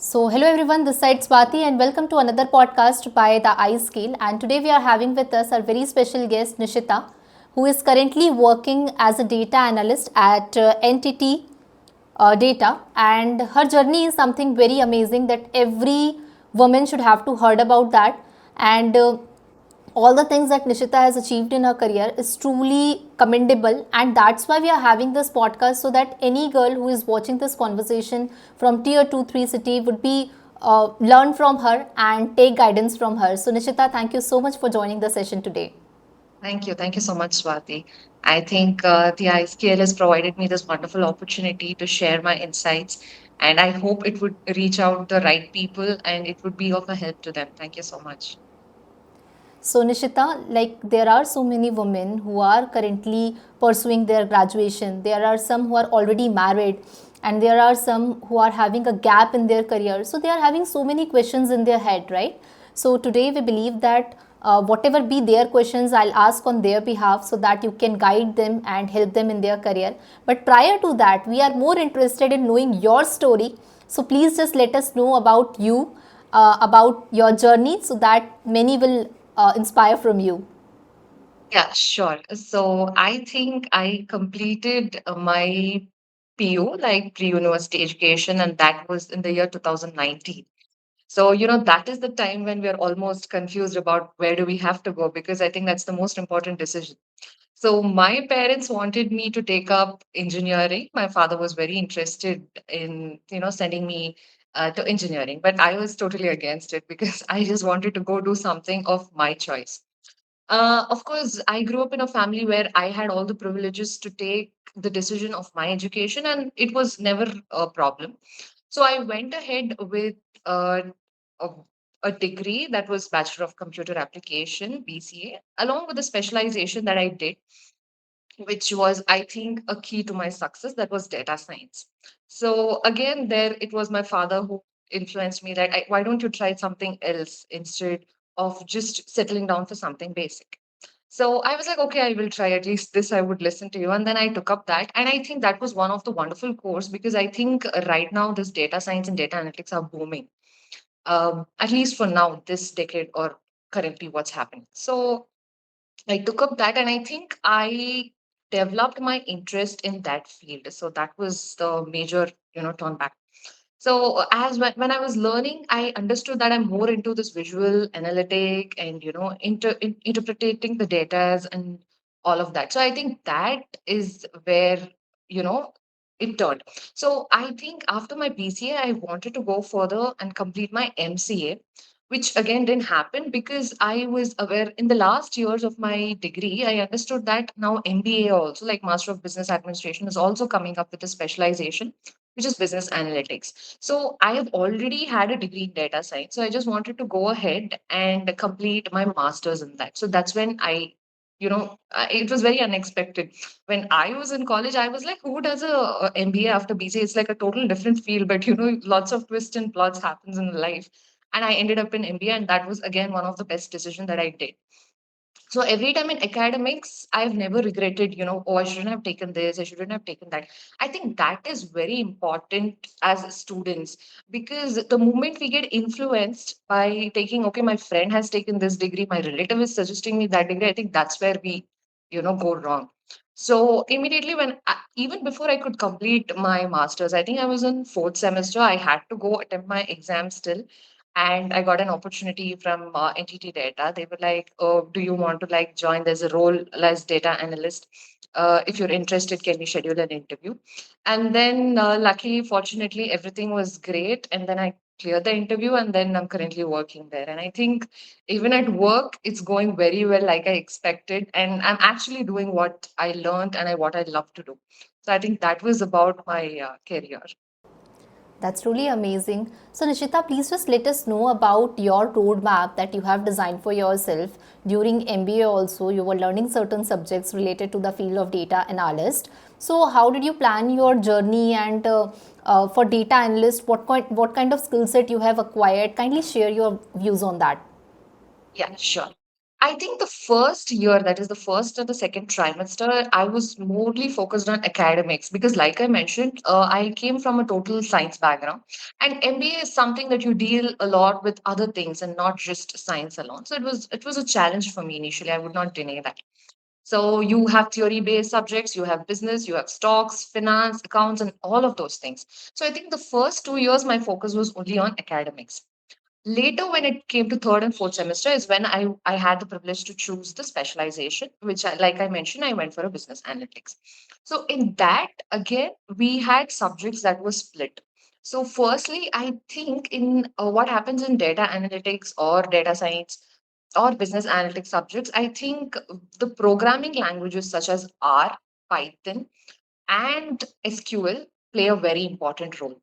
Hello everyone, this side Swati and welcome to another podcast by the iScale. And today we are having with us our very special guest Nishita, who is currently working as a data analyst at Entity Data. And her journey is something very amazing that every woman should have to heard about that. And all the things that Nishita has achieved in her career is truly commendable, and that's why we are having this podcast so that any girl who is watching this conversation from tier 2 3 city would be learn from her and take guidance from her. So Nishita, thank you so much for joining the session today. Thank you. Thank you so much, Swati. I think the iScale has provided me this wonderful opportunity to share my insights, and I hope it would reach out the right people and it would be of a help to them. Thank you so much. So Nishita, like there are so many women who are currently pursuing their graduation. There are some who are already married, and there are some who are having a gap in their career. So they are having so many questions in their head, right? So today we believe that whatever be their questions, I'll ask on their behalf so that you can guide them and help them in their career. But prior to that, we are more interested in knowing your story. So please just let us know about you, about your journey, so that many will inspire from you. Yeah, sure. So I think I completed my PU, like pre-university education, and that was in the year 2019. So, that is the time when we're almost confused about where do we have to go, because I think that's the most important decision. So my parents wanted me to take up engineering. My father was very interested in, sending me to engineering, but I was totally against it because I just wanted to go do something of my choice. Of course, I grew up in a family where I had all the privileges to take the decision of my education, and it was never a problem. So I went ahead with uh, a, a degree that was Bachelor of Computer Application, BCA, along with the specialization that I did, which was, I think, a key to my success. That was data science. So again, there it was my father who influenced me that why don't you try something else instead of just settling down for something basic. So I was like, okay, I will try at least this. I would listen to you. And then I took up that. And I think that was one of the wonderful course because I think right now this data science and data analytics are booming, at least for now, this decade or currently what's happening. So I took up that, and I think I developed my interest in that field. So that was the major, turn back. So as when I was learning, I understood that I'm more into this visual analytic and interpreting the data and all of that. So I think that is where you know it turned. So I think after my BCA, I wanted to go further and complete my MCA, which again didn't happen because I was aware in the last years of my degree, I understood that now MBA also, like Master of Business Administration, is also coming up with a specialization, which is business analytics. So I have already had a degree in data science. So I just wanted to go ahead and complete my master's in that. So that's when it was very unexpected. When I was in college, I was like, who does a MBA after BCA? It's like a total different field, but lots of twists and plots happens in life. And I ended up in MBA, and that was again one of the best decisions that I did. So every time in academics, I've never regretted, oh, I shouldn't have taken this, I shouldn't have taken that. I think that is very important as students because the moment we get influenced by taking, okay, my friend has taken this degree, my relative is suggesting me that degree, I think that's where we, go wrong. So immediately even before I could complete my master's, I think I was in fourth semester, I had to go attempt my exam still, and I got an opportunity from Entity Data. They were like, "Oh, do you want to like join? There's a role as data analyst. If you're interested, can we schedule an interview?" And then, luckily, fortunately, everything was great. And then I cleared the interview, and then I'm currently working there. And I think even at work, it's going very well, like I expected. And I'm actually doing what I learned and what I love to do. So I think that was about my career. That's really amazing. So, Nishita, please just let us know about your roadmap that you have designed for yourself. During MBA, also, you were learning certain subjects related to the field of data analyst. So, how did you plan your journey? And for data analyst, what kind of skill set you have acquired? Kindly share your views on that. Yeah, sure. I think the first year, that is the first and the second trimester, I was mostly focused on academics because, like I mentioned, I came from a total science background, and MBA is something that you deal a lot with other things and not just science alone. So it was a challenge for me initially. I would not deny that. So you have theory based subjects, you have business, you have stocks, finance, accounts, and all of those things. So I think the first 2 years, my focus was only on academics. Later, when it came to third and fourth semester, is when I had the privilege to choose the specialization, which, like I mentioned, I went for a business analytics. So, in that, again, we had subjects that were split. So, firstly, I think in what happens in data analytics or data science or business analytics subjects, I think the programming languages such as R, Python, and SQL play a very important role.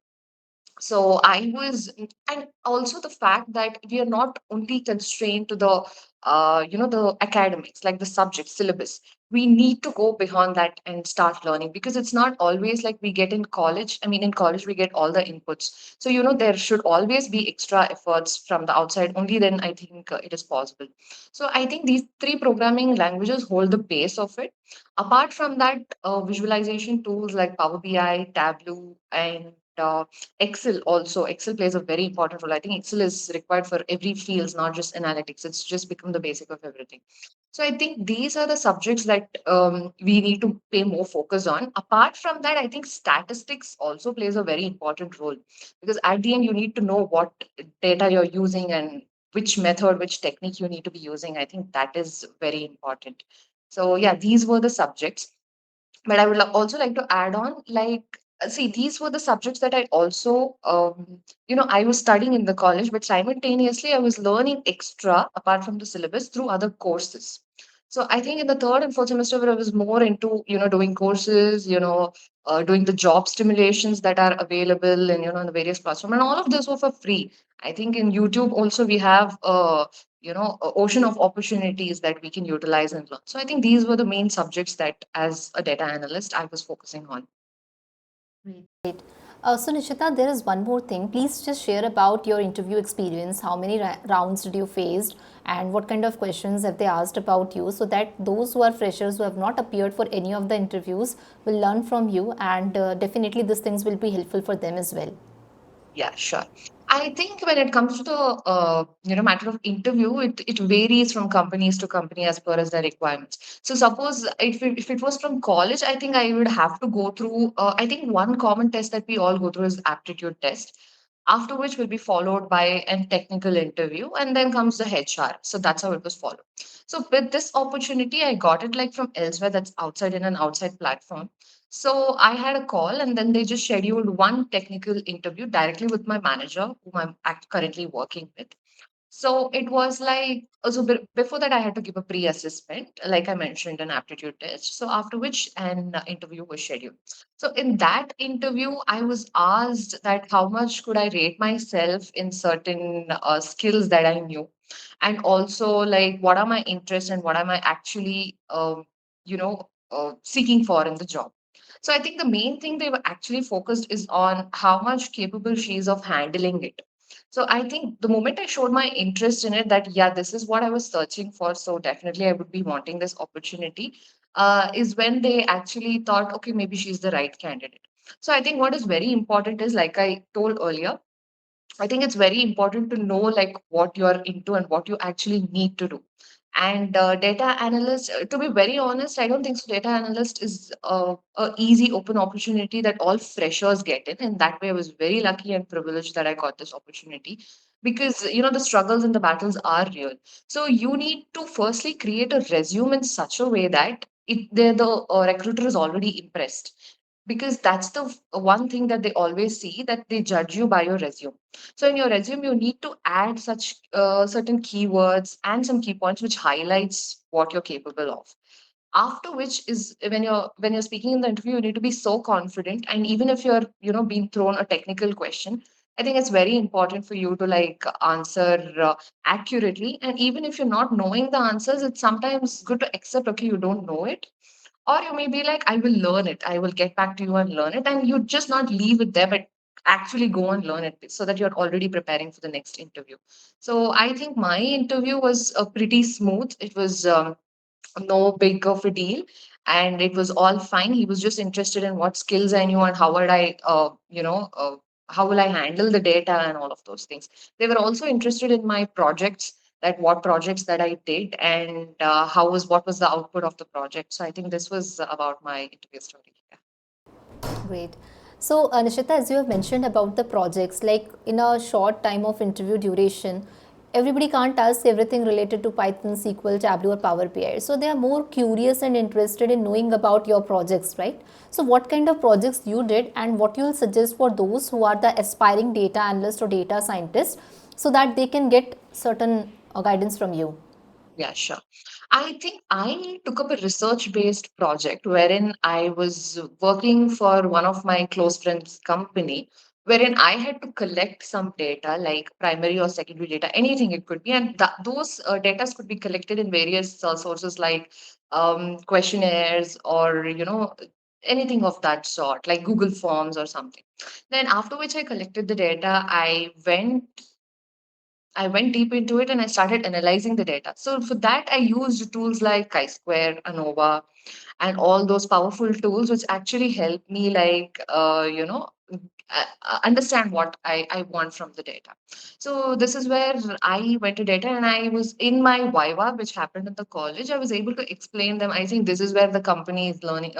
So I was, and also the fact that we are not only constrained to the the academics, like the subject syllabus. We need to go beyond that and start learning, because it's not always like we get in college. I mean, in college we get all the inputs, so there should always be extra efforts from the outside. Only then I think it is possible. So I think these three programming languages hold the base of it. Apart from that, visualization tools like Power BI, Tableau, and Excel also. Excel plays a very important role. I think Excel is required for every field, not just analytics. It's just become the basic of everything. So I think these are the subjects that we need to pay more focus on. Apart from that, I think statistics also plays a very important role, because at the end you need to know what data you're using and which method, which technique you need to be using. I think that is very important. So yeah, these were the subjects. But I would also like to add on, like, see, these were the subjects that I also, I was studying in the college, but simultaneously I was learning extra apart from the syllabus through other courses. So I think in the third and fourth semester, where I was more into, doing courses, doing the job stimulations that are available and, in the various platforms, and all of this were for free. I think in YouTube also we have a ocean of opportunities that we can utilize and learn. So I think these were the main subjects that, as a data analyst, I was focusing on. Great. So Nishita, there is one more thing. Please just share about your interview experience. How many rounds did you faced, and what kind of questions have they asked about you, so that those who are freshers who have not appeared for any of the interviews will learn from you, and definitely these things will be helpful for them as well. Yeah, sure. I think when it comes to the matter of interview, it varies from companies to company as per as their requirements. So suppose if it was from college, I think I would have to go through. I think one common test that we all go through is aptitude test, after which will be followed by a technical interview, and then comes the HR. So that's how it was followed. So with this opportunity, I got it like from elsewhere, that's outside in an outside platform. So I had a call, and then they just scheduled one technical interview directly with my manager, whom I'm currently working with. So it was like, before that, I had to give a pre assessment, like I mentioned, an aptitude test. So after which an interview was scheduled. So in that interview, I was asked that how much could I rate myself in certain skills that I knew, and also like what are my interests and what am I actually, seeking for in the job. So I think the main thing they were actually focused is on how much capable she is of handling it. So I think the moment I showed my interest in it, that yeah, this is what I was searching for, so definitely I would be wanting this opportunity, is when they actually thought, okay, maybe she's the right candidate. So I think what is very important is, like I told earlier, I think it's very important to know like what you're into and what you actually need to do. And data analyst, to be very honest, I don't think so. Data analyst is a easy open opportunity that all freshers get in. And that way, I was very lucky and privileged that I got this opportunity, because the struggles and the battles are real. So you need to firstly create a resume in such a way that the recruiter is already impressed, because that's the one thing that they always see, that they judge you by your resume. So in your resume, you need to add such certain keywords and some key points which highlights what you're capable of. After which is when you're speaking in the interview, you need to be so confident. And even if you're being thrown a technical question, I think it's very important for you to like answer accurately. And even if you're not knowing the answers, it's sometimes good to accept, okay, you don't know it, or you may be like, I will learn it. I will get back to you and learn it. And you just not leave it there, but actually go and learn it so that you're already preparing for the next interview. So I think my interview was pretty smooth. It was no big of a deal, and it was all fine. He was just interested in what skills I knew and how would I how will I handle the data and all of those things. They were also interested in my projects, that what projects that I did, and what was the output of the project. So I think this was about my interview story. Yeah. Great. So, Nishita, as you have mentioned about the projects, like in a short time of interview duration, everybody can't ask everything related to Python, SQL, Tableau, or Power BI. So, they are more curious and interested in knowing about your projects, right? So, what kind of projects you did and what you will suggest for those who are the aspiring data analyst or data scientist so that they can get certain guidance from you? Yeah, sure. I think I took up a research based project wherein I was working for one of my close friends' company, wherein I had to collect some data like primary or secondary data, anything it could be. And those data could be collected in various sources like questionnaires or, anything of that sort, like Google Forms or something. Then, after which I collected the data, I went deep into it and I started analyzing the data. So for that, I used tools like chi-square, ANOVA, and all those powerful tools, which actually help me understand what I want from the data. So this is where I went to data, and I was in my Viva, which happened at the college. I was able to explain them. I think this is where the company is learning,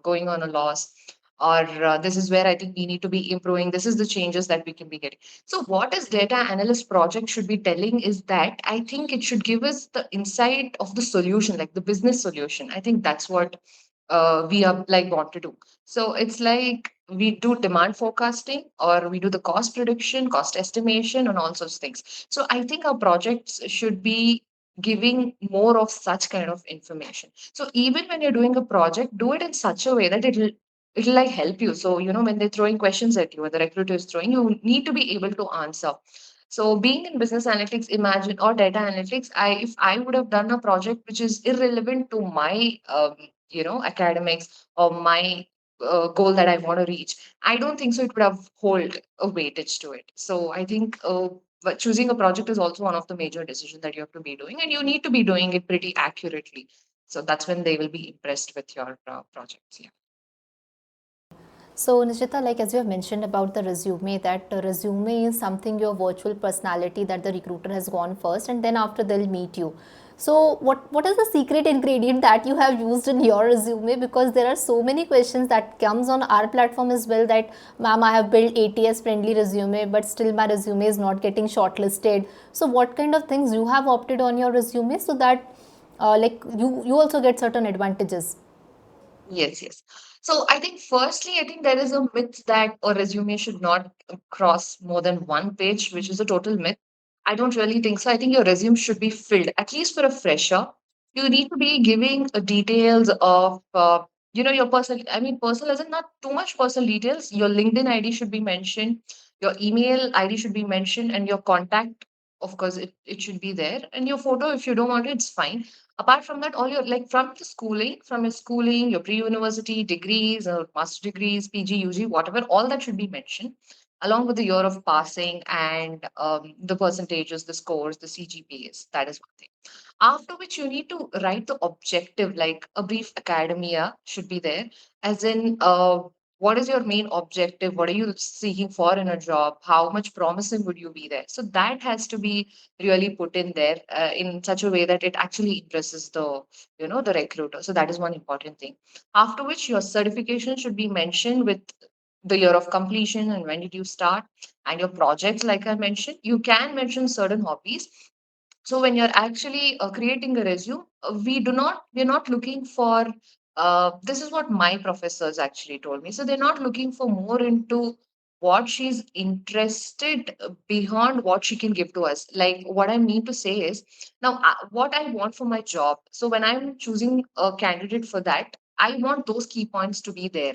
going on a loss. Or this is where I think we need to be improving. This is the changes that we can be getting. So, what is data analyst project should be telling is that I think it should give us the insight of the solution, like the business solution. I think that's what we are like want to do. So it's like we do demand forecasting or we do the cost prediction, cost estimation, and all sorts of things. So I think our projects should be giving more of such kind of information. So even when you're doing a project, do it in such a way that it'll like help you. So when they're throwing questions at you or the recruiter is throwing, you need to be able to answer. So being in business analytics, imagine, or data analytics, if I would have done a project which is irrelevant to my academics or my goal that I want to reach, I don't think so. It would have hold a weightage to it. So I think. But choosing a project is also one of the major decisions that you have to be doing, and you need to be doing it pretty accurately. So that's when they will be impressed with your projects. Yeah. So, Nishita, like as you have mentioned about the resume, that resume is something your virtual personality that the recruiter has gone first, and then after they'll meet you. So, what is the secret ingredient that you have used in your resume? Because there are so many questions that comes on our platform as well. That, ma'am, I have built ATS friendly resume, but still my resume is not getting shortlisted. So, what kind of things you have opted on your resume so that, you also get certain advantages? Yes, yes. So I think firstly, I think there is a myth that a resume should not cross more than one page, which is a total myth. I don't really think so. I think your resume should be filled, at least for a fresher. You need to be giving details of, your personal, I mean, personal isn't not too much personal details. Your LinkedIn ID should be mentioned, your email ID should be mentioned, and your contact, of course, it should be there. And your photo, if you don't want it, it's fine. Apart from that, all your like from your schooling, your pre-university degrees or master degrees, PG, UG, whatever, all that should be mentioned, along with the year of passing and the percentages, the scores, the CGPAs. That is one thing. After which you need to write the objective, like a brief academia should be there, as in what is your main objective? What are you seeking for in a job? How much promising would you be there? So that has to be really put in there in such a way that it actually impresses the recruiter. So that is one important thing. After which your certification should be mentioned with the year of completion and when did you start, and your projects, like I mentioned. You can mention certain hobbies. So when you're actually creating a resume, we're not looking for, this is what my professors actually told me. So they're not looking for more into what she's interested beyond what she can give to us. Like what I mean to say is, now what I want for my job. So when I'm choosing a candidate for that, I want those key points to be there.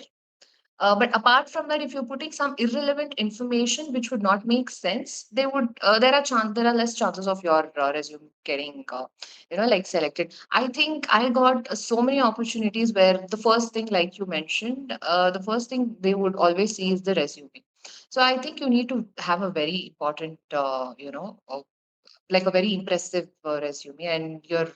But apart from that, if you're putting some irrelevant information which would not make sense, there are less chances of your resume getting like selected. I think I got so many opportunities where the first thing, like you mentioned, the first thing they would always see is the resume. So I think you need to have a very important, like a very impressive resume, and your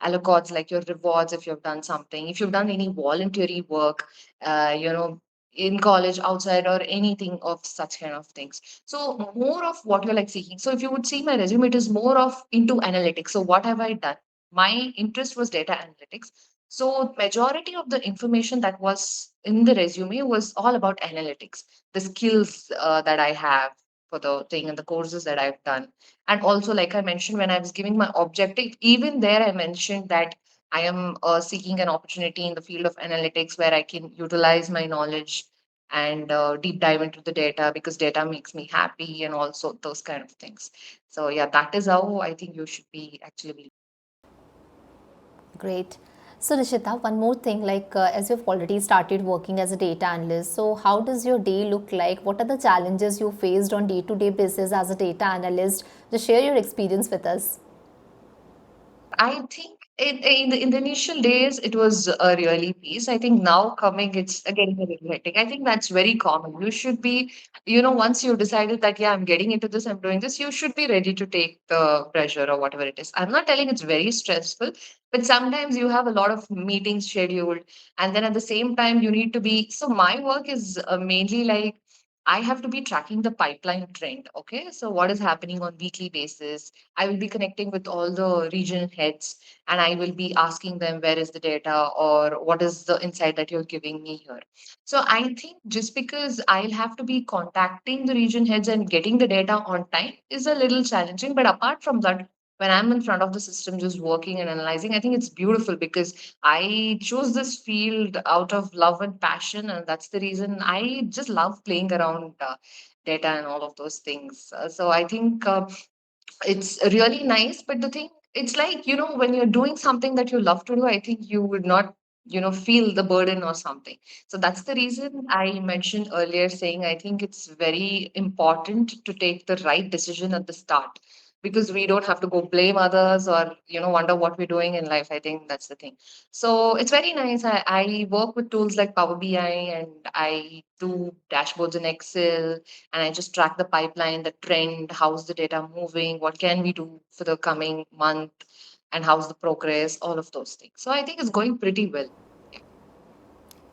allocates, like your rewards, if you've done something, if you've done any voluntary work, you know, in college, outside, or anything of such kind of things. So more of what you're like seeking. So if you would see my resume, it is more of into analytics. So what have I done? My interest was data analytics. So majority of the information that was in the resume was all about analytics, the skills that I have for the thing, and the courses that I've done. And also, like I mentioned, when I was giving my objective, even there I mentioned that I am seeking an opportunity in the field of analytics where I can utilize my knowledge and deep dive into the data, because data makes me happy, and also those kind of things. So yeah, that is how I think you should be actually. Great. So, Nishita, one more thing, like as you've already started working as a data analyst, so how does your day look like? What are the challenges you faced on day-to-day basis as a data analyst? Just share your experience with us. I think in the initial days it was a really peace. I think now coming, it's again a little hectic. I think that's very common. You should be, once you decided that, yeah, I'm getting into this, I'm doing this, you should be ready to take the pressure or whatever it is. I'm not telling it's very stressful, but sometimes you have a lot of meetings scheduled, and then at the same time you need to be. So my work is mainly like, I have to be tracking the pipeline trend. Okay. So what is happening on weekly basis? I will be connecting with all the regional heads, and I will be asking them, where is the data, or what is the insight that you're giving me here. So I think just because I'll have to be contacting the region heads and getting the data on time is a little challenging. But apart from that, when I'm in front of the system just working and analyzing, I think it's beautiful because I chose this field out of love and passion. And that's the reason I just love playing around data and all of those things. So I think it's really nice, but the thing, it's like, when you're doing something that you love to do, I think you would not, feel the burden or something. So that's the reason I mentioned earlier, saying I think it's very important to take the right decision at the start, because we don't have to go blame others or, wonder what we're doing in life. I think that's the thing. So it's very nice. I work with tools like Power BI, and I do dashboards in Excel, and I just track the pipeline, the trend, how's the data moving, what can we do for the coming month, and how's the progress, all of those things. So I think it's going pretty well. Yeah.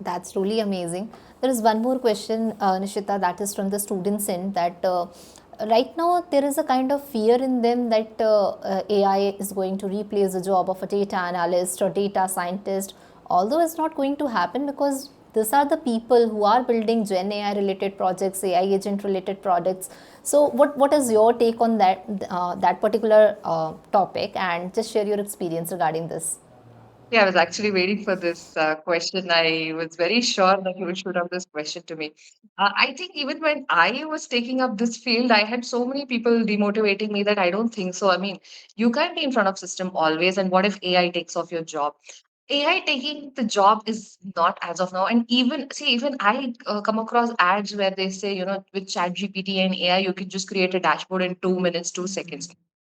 That's truly amazing. There is one more question, Nishita, that is from the students in that right now there is a kind of fear in them that AI is going to replace the job of a data analyst or data scientist, although it's not going to happen because these are the people who are building Gen AI related projects, AI agent related projects. So, what is your take on that particular topic, and just share your experience regarding this? Yeah, I was actually waiting for this question. I was very sure that you would shoot up this question to me. I think even when I was taking up this field, I had so many people demotivating me that I don't think so. I mean, you can't be in front of system always. And what if AI takes off your job? AI taking the job is not as of now. And even, see, even I come across ads where they say, with ChatGPT and AI, you can just create a dashboard in 2 minutes, 2 seconds.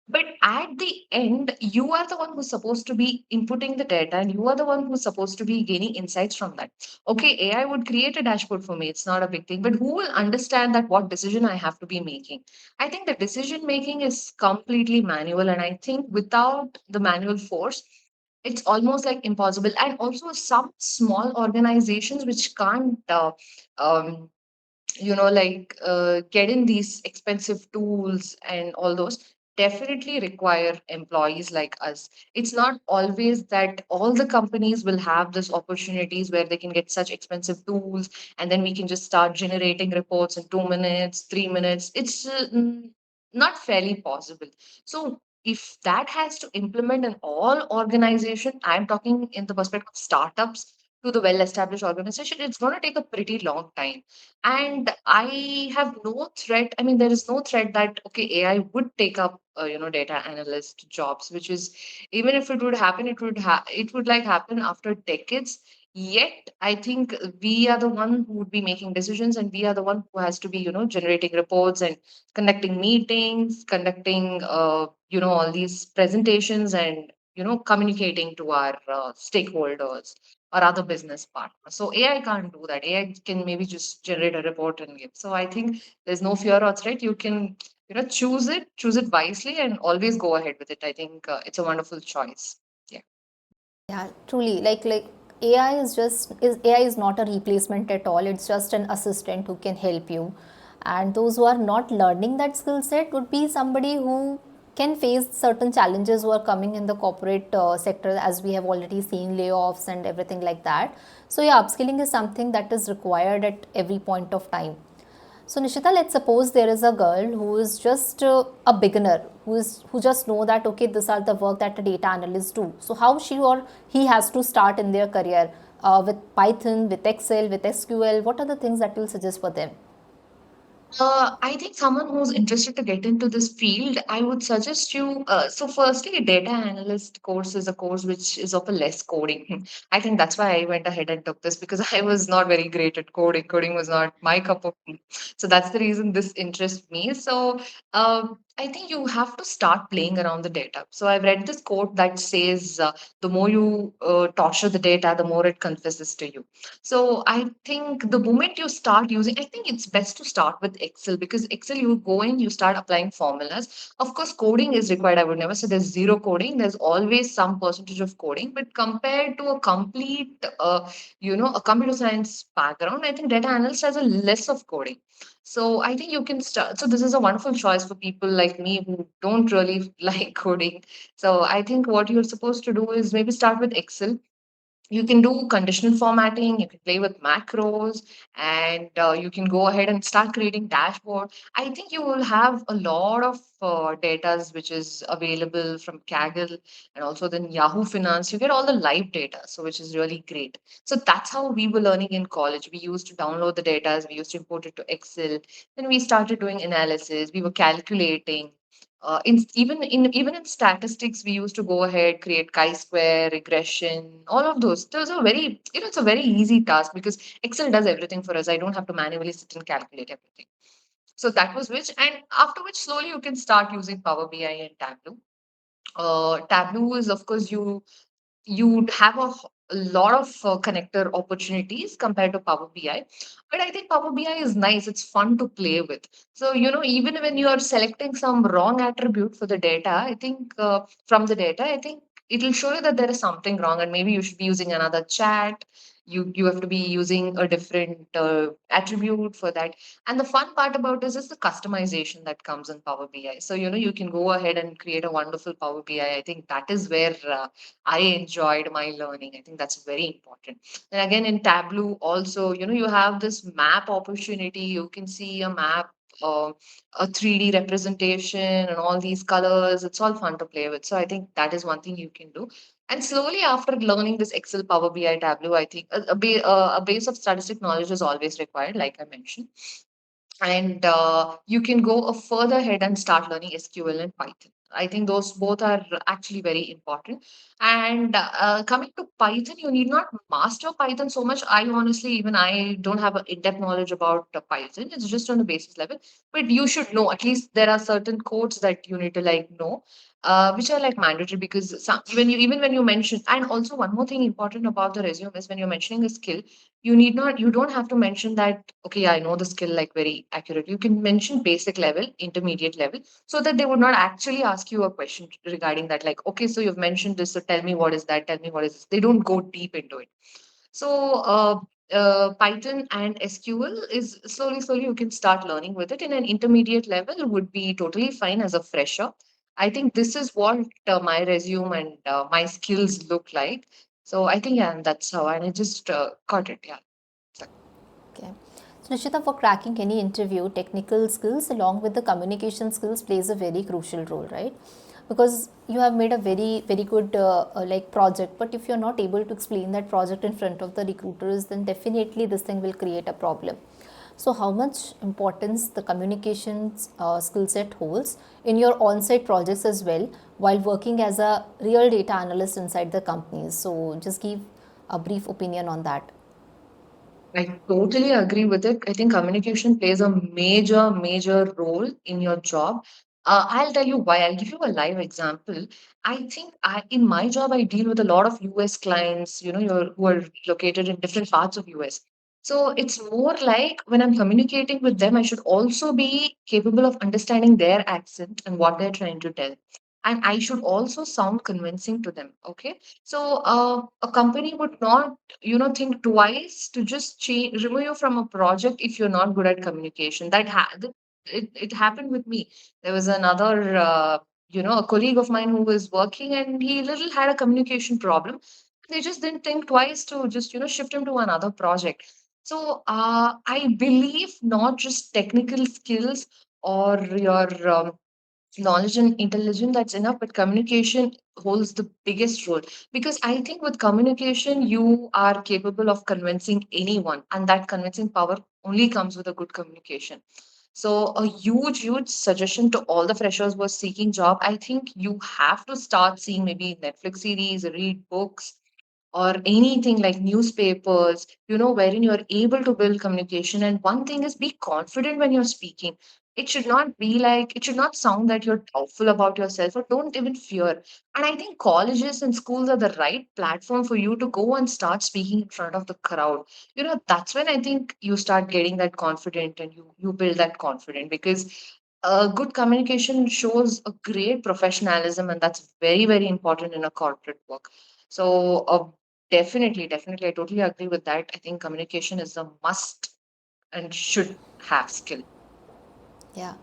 But at the end, you are the one who's supposed to be inputting the data, and you are the one who's supposed to be gaining insights from that. Okay, AI would create a dashboard for me. It's not a big thing. But who will understand that what decision I have to be making? I think the decision making is completely manual. And I think without the manual force, it's almost like impossible. And also, some small organizations which can't um, get in these expensive tools and all those, definitely require employees like us. It's not always that all the companies will have this opportunities where they can get such expensive tools, and then we can just start generating reports in 2 minutes, 3 minutes. It's not fairly possible. So if that has to implement in all organization, I'm talking in the perspective of startups to the well established organization, it's going to take a pretty long time. And I have no threat. I mean, there is no threat that, okay, AI would take up, data analyst jobs, which is, even if it would happen, it would like happen after decades. Yet, I think we are the one who would be making decisions, and we are the one who has to be, generating reports and conducting meetings, conducting, all these presentations, and, communicating to our stakeholders. or other business partners. So AI can't do that. AI can maybe just generate a report and give. So I think there's no fear or threat. You can, choose it wisely, and always go ahead with it. I think it's a wonderful choice. Yeah. Yeah, truly. Like AI is not a replacement at all. It's just an assistant who can help you. And those who are not learning that skill set would be somebody who can face certain challenges who are coming in the corporate sector, as we have already seen layoffs and everything like that. So yeah, upskilling is something that is required at every point of time. So Nishita, let's suppose there is a girl who is just a beginner, who just know that okay, these are the work that a data analyst do. So how she or he has to start in their career with Python, with Excel, with SQL? What are the things that you'll suggest for them? I think someone who's interested to get into this field, I would suggest you. So, firstly, a data analyst course is a course which is of a less coding. I think that's why I went ahead and took this, because I was not very great at coding. Coding was not my cup of tea. So that's the reason this interests me. So, I think you have to start playing around the data. So I've read this quote that says, "The more you torture the data, the more it confesses to you." So I think the moment you start using, I think it's best to start with Excel, because Excel, you go in, you start applying formulas. Of course, coding is required. I would never say there's zero coding. There's always some percentage of coding, but compared to a complete, a computer science background, I think data analyst has a less of coding. So I think you can start. So this is a wonderful choice for people like me who don't really like coding. So I think what you're supposed to do is maybe start with Excel. You can do conditional formatting, you can play with macros, and you can go ahead and start creating dashboard. I think you will have a lot of data which is available from Kaggle, and also then Yahoo Finance. You get all the live data, so which is really great. So that's how we were learning in college. We used to download the data, we used to import it to Excel, then we started doing analysis, we were calculating. Even in statistics, we used to go ahead, create chi-square, regression, all of those. Those are very, it's a very easy task, because Excel does everything for us. I don't have to manually sit and calculate everything. So that was which, and after which slowly you can start using Power BI and Tableau. Tableau is, of course, you'd have a lot of connector opportunities compared to Power BI. But I think Power BI is nice. It's fun to play with. So, even when you are selecting some wrong attribute for the data, I think from the data, I think it'll show you that there is something wrong, and maybe you should be using another chat. You have to be using a different attribute for that. And the fun part about this is the customization that comes in Power BI. So, you can go ahead and create a wonderful Power BI. I think that is where I enjoyed my learning. I think that's very important. And again, in Tableau, also, you have this map opportunity. You can see a map, uh, a 3D representation, and all these colors. It's all fun to play with. So I think that is one thing you can do. And slowly, after learning this Excel, Power BI, Tableau, I think a base of statistic knowledge is always required, like I mentioned. And you can go a further ahead and start learning SQL and Python. I think those both are actually very important. And coming to Python, you need not master Python so much. Even I don't have an in-depth knowledge about Python. It's just on the basis level, but you should know, at least there are certain codes that you need to know, which are like mandatory, because even when you mention, and also one more thing important about the resume is when you're mentioning a skill, you don't have to mention that, okay, I know the skill like very accurate. You can mention basic level, intermediate level, so that they would not actually ask you a question regarding that, like, okay, so you've mentioned this, so tell me what is that, tell me what is this. They don't go deep into it. So Python and SQL is slowly you can start learning with it. In an intermediate level would be totally fine as a fresher. I think this is what my resume and my skills look like. So I think, yeah, that's how, and I just got it. Yeah. So, Okay. So Nishita, for cracking any interview, technical skills along with the communication skills plays a very crucial role, right? Because you have made a very good project, but if you're not able to explain that project in front of the recruiters, then definitely this thing will create a problem. So how much importance the communications skill set holds in your on-site projects as well, while working as a real data analyst inside the companies? So just give a brief opinion on that. I totally agree with it. I think communication plays a major role in your job. I'll tell you why. I'll give you a live example. I think in my job, I deal with a lot of US clients, who are located in different parts of US. So it's more like when I'm communicating with them, I should also be capable of understanding their accent and what they're trying to tell. And I should also sound convincing to them. Okay. So a company would not, think twice to just remove you from a project if you're not good at communication. It happened with me. There was another, a colleague of mine who was working and he little had a communication problem. They just didn't think twice to just, shift him to another project. So I believe not just technical skills or your knowledge and intelligence that's enough, but communication holds the biggest role, because I think with communication you are capable of convincing anyone, and that convincing power only comes with a good communication. So a huge suggestion to all the freshers who are seeking job, I think you have to start seeing maybe Netflix series, read books, or anything like newspapers, wherein you're able to build communication. And one thing is, be confident when you're speaking. It should not sound that you're doubtful about yourself, or don't even fear. And I think colleges and schools are the right platform for you to go and start speaking in front of the crowd. That's when I think you start getting that confident, and you build that confidence, because good communication shows a great professionalism, and that's very, very important in a corporate work. So, definitely, I totally agree with that. I think communication is a must and should have skill. Yeah,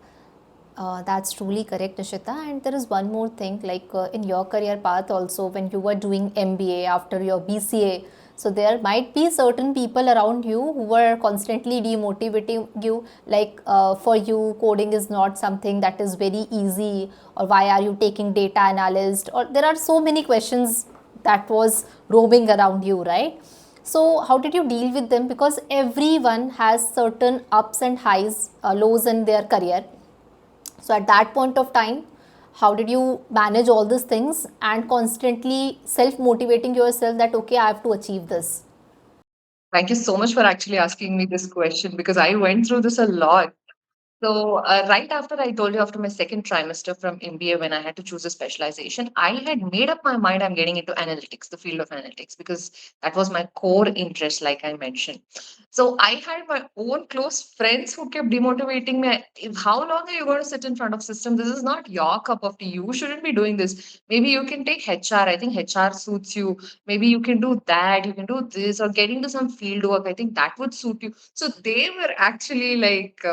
that's truly correct, Nishita. And there is one more thing, like in your career path also, when you were doing MBA after your BCA, so there might be certain people around you who were constantly demotivating you, like for you, coding is not something that is very easy, or why are you taking data analyst, or there are so many questions that was roaming around you, right? So how did you deal with them? Because everyone has certain ups and highs, lows in their career. So at that point of time, how did you manage all these things and constantly self motivating yourself that okay, I have to achieve this? Thank you so much for actually asking me this question, because I went through this a lot. So, right after I told you, after my second trimester from MBA, when I had to choose a specialization, I had made up my mind I'm getting into analytics, the field of analytics, because that was my core interest, like I mentioned. So, I had my own close friends who kept demotivating me. How long are you going to sit in front of system? This is not your cup of tea. You shouldn't be doing this. Maybe you can take HR. I think HR suits you. Maybe you can do that. You can do this, or get into some field work. I think that would suit you. So, they were actually like,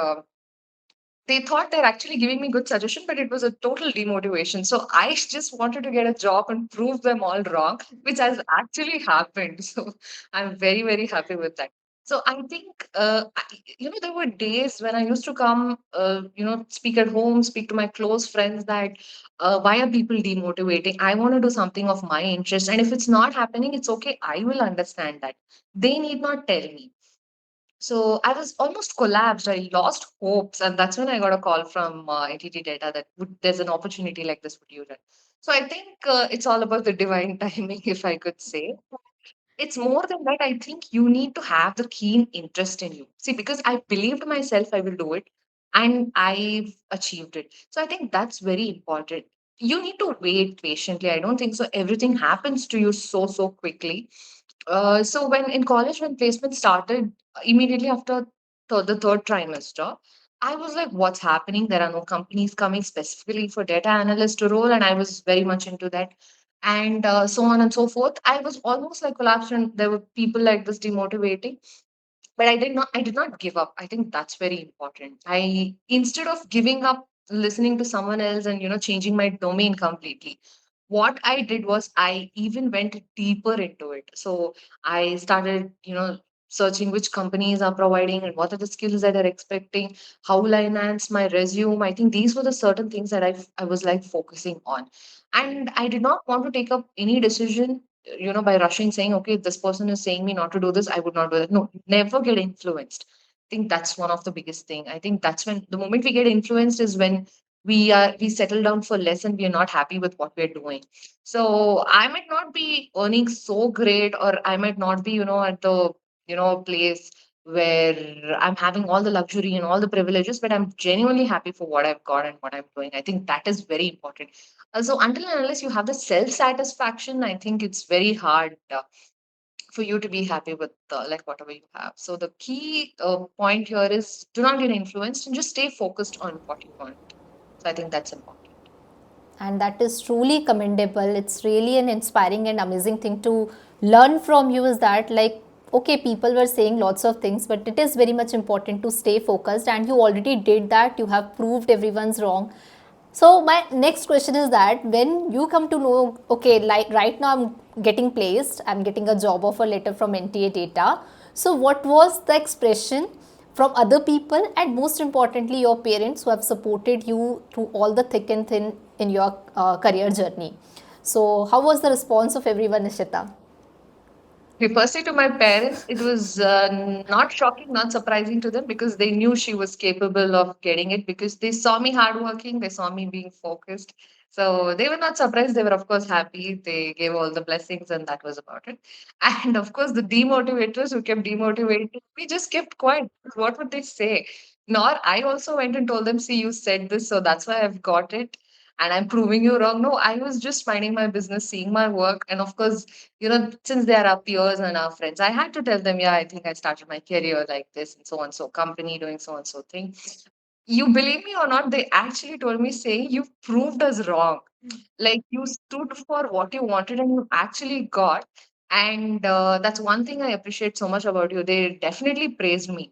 they thought they're actually giving me good suggestion, but it was a total demotivation. So I just wanted to get a job and prove them all wrong, which has actually happened. So I'm very, very happy with that. So I think, there were days when I used to come, speak at home, speak to my close friends that why are people demotivating? I want to do something of my interest. And if it's not happening, it's okay. I will understand that. They need not tell me. So I was almost collapsed. I lost hopes, and that's when I got a call from NTT Data that there's an opportunity like this. Would you run? So I think it's all about the divine timing, if I could say. It's more than that. I think you need to have the keen interest in you. See, because I believed myself I will do it, and I've achieved it. So I think that's very important. You need to wait patiently. I don't think so. Everything happens to you so quickly. So when in college, when placement started immediately after the third trimester, I was like, "What's happening? There are no companies coming specifically for data analyst role," and I was very much into that, and so on and so forth. I was almost like collapsed, and there were people like this demotivating. But I did not give up. I think that's very important. I Instead of giving up, listening to someone else and changing my domain completely, what I did was I even went deeper into it. So I started, searching which companies are providing and what are the skills that are expecting, how will I enhance my resume. I think these were the certain things that I was like focusing on. And I did not want to take up any decision, by rushing, saying, okay, this person is saying me not to do this, I would not do that. No, never get influenced. I think that's one of the biggest thing. I think that's when the moment we get influenced is when we settle down for less and we are not happy with what we're doing. So I might not be earning so great, or I might not be, at the place where I'm having all the luxury and all the privileges, but I'm genuinely happy for what I've got and what I'm doing. I think that is very important. So until and unless you have the self satisfaction, I think it's very hard for you to be happy with like whatever you have. So the key point here is do not get influenced and just stay focused on what you want. So I think that's important. And that is truly commendable. It's really an inspiring and amazing thing to learn from you, is that, like, okay, people were saying lots of things, but it is very much important to stay focused, and you already did that. You have proved everyone's wrong. So my next question is that when you come to know, okay, like right now I'm getting placed, I'm getting a job offer letter from NTA Data. So what was the expression from other people, and most importantly your parents, who have supported you through all the thick and thin in your career journey? So how was the response of everyone, Nishita? Okay, firstly, to my parents, it was not shocking, not surprising to them because they knew she was capable of getting it because they saw me hardworking, they saw me being focused. So they were not surprised. They were, of course, happy. They gave all the blessings, and that was about it. And of course, the demotivators who kept demotivating me just kept quiet. What would they say? Nor I also went and told them, see, you said this, so that's why I've got it. And I'm proving you wrong. No, I was just minding my business, seeing my work. And of course, since they are our peers and our friends, I had to tell them, yeah, I think I started my career like this and so and so company doing so and so thing. You believe me or not, they actually told me saying, you proved us wrong. Like you stood for what you wanted and you actually got. And that's one thing I appreciate so much about you. They definitely praised me.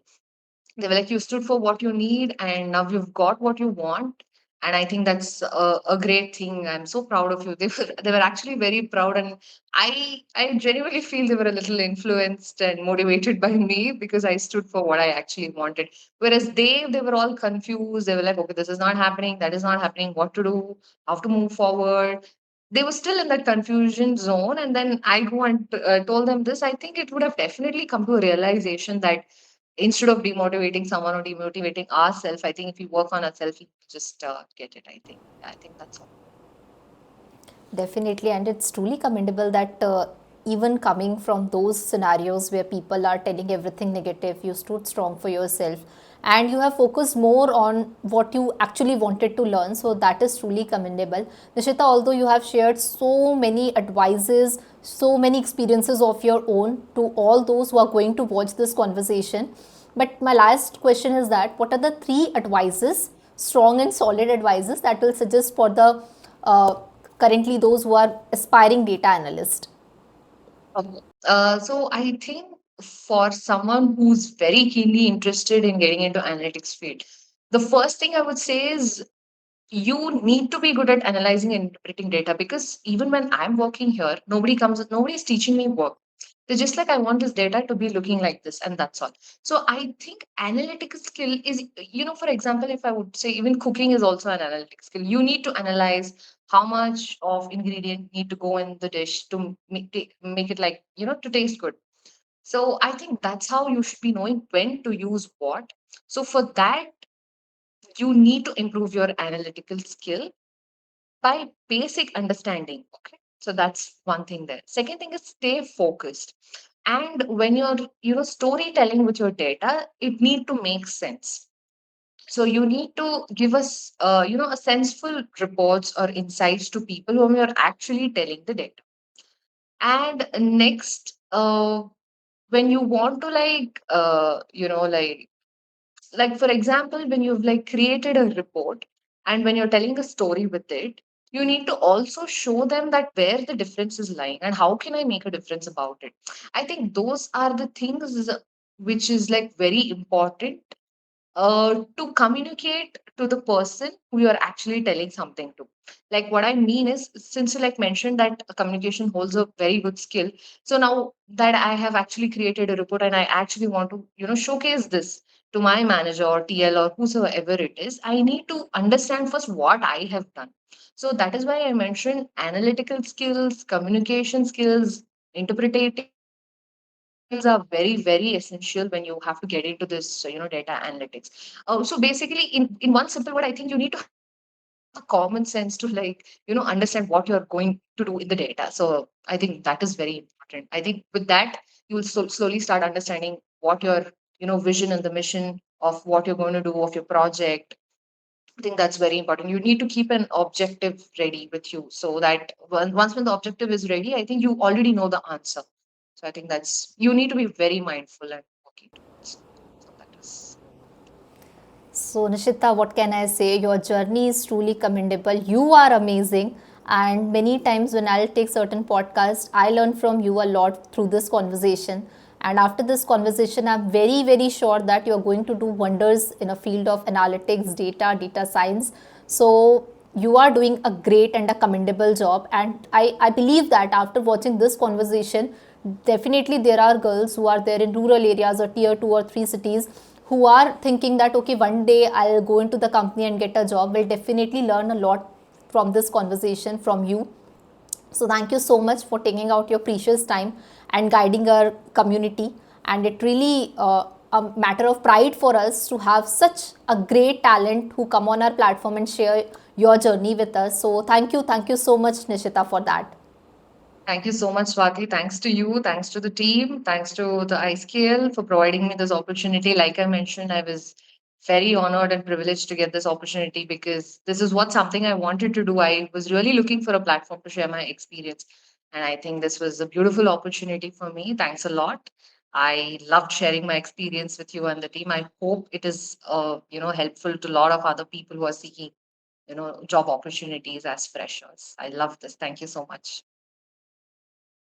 They were like, you stood for what you need, and now you've got what you want. And I think that's a great thing. I'm so proud of you. They were actually very proud, and I genuinely feel they were a little influenced and motivated by me because I stood for what I actually wanted. Whereas they were all confused. They were like, okay, this is not happening, that is not happening, what to do, how to move forward. They were still in that confusion zone, and then I go and told them this. I think it would have definitely come to a realization that instead of demotivating someone or demotivating ourselves, I think if we work on ourselves, we just get it. I think that's all. Definitely, and it's truly commendable that even coming from those scenarios where people are telling everything negative, you stood strong for yourself and you have focused more on what you actually wanted to learn. So, that is truly commendable. Nishita, although you have shared so many advices, so many experiences of your own to all those who are going to watch this conversation, but my last question is that what are the three advices, strong and solid advices, that will suggest for the uh, currently those who are aspiring data analyst? Okay. So I think for someone who's very keenly interested in getting into analytics field, the first thing I would say is you need to be good at analyzing and interpreting data because even when I'm working here, nobody is teaching me work. They're just like, I want this data to be looking like this, and that's all. So I think analytical skill is, for example, if I would say even cooking is also an analytic skill. You need to analyze how much of ingredient need to go in the dish to make it like, to taste good. So I think that's how you should be knowing when to use what. So for that, you need to improve your analytical skill by basic understanding. Okay. So that's one thing there. Second thing is stay focused. And when you're, storytelling with your data, it need to make sense. So you need to give us, a senseful reports or insights to people whom you're actually telling the data. And next, when you want to like for example, when you've like created a report and when you're telling a story with it, you need to also show them that where the difference is lying and how can I make a difference about it. I think those are the things which is like very important to communicate to the person who you're actually telling something to. Like what I mean is, since you like mentioned that communication holds a very good skill, so now that I have actually created a report and I actually want to, showcase this to my manager or TL or whosoever it is, I need to understand first what I have done. So that is why I mentioned analytical skills, communication skills, interpreting skills are very very essential when you have to get into this data analytics. So basically, in one simple word, I think you need to have the common sense to like understand what you're going to do in the data. So I think that is very important. I think with that you will slowly start understanding what you're vision and the mission of what you're going to do, of your project. I think that's very important. You need to keep an objective ready with you so that once when the objective is ready, I think you already know the answer. So I think that's you need to be very mindful and working towards. So that is. So, Nishita, what can I say? Your journey is truly commendable. You are amazing. And many times when I'll take certain podcasts, I learn from you a lot through this conversation. And after this conversation, I'm very, very sure that you're going to do wonders in a field of analytics, data science. So, you are doing a great and a commendable job. And I believe that after watching this conversation, definitely there are girls who are there in rural areas or tier 2 or 3 cities who are thinking that okay, one day I'll go into the company and get a job, will definitely learn a lot from this conversation from you. So thank you so much for taking out your precious time and guiding our community. And it really a matter of pride for us to have such a great talent who come on our platform and share your journey with us. So thank you so much, Nishita, for that. Thank you so much, Swati. Thanks to you. Thanks to the team. Thanks to the iScale for providing me this opportunity. Like I mentioned, I was very honored and privileged to get this opportunity because this is what something I wanted to do. I was really looking for a platform to share my experience. And I think this was a beautiful opportunity for me. Thanks a lot. I loved sharing my experience with you and the team. I hope it is helpful to a lot of other people who are seeking, job opportunities as freshers. I love this. Thank you so much.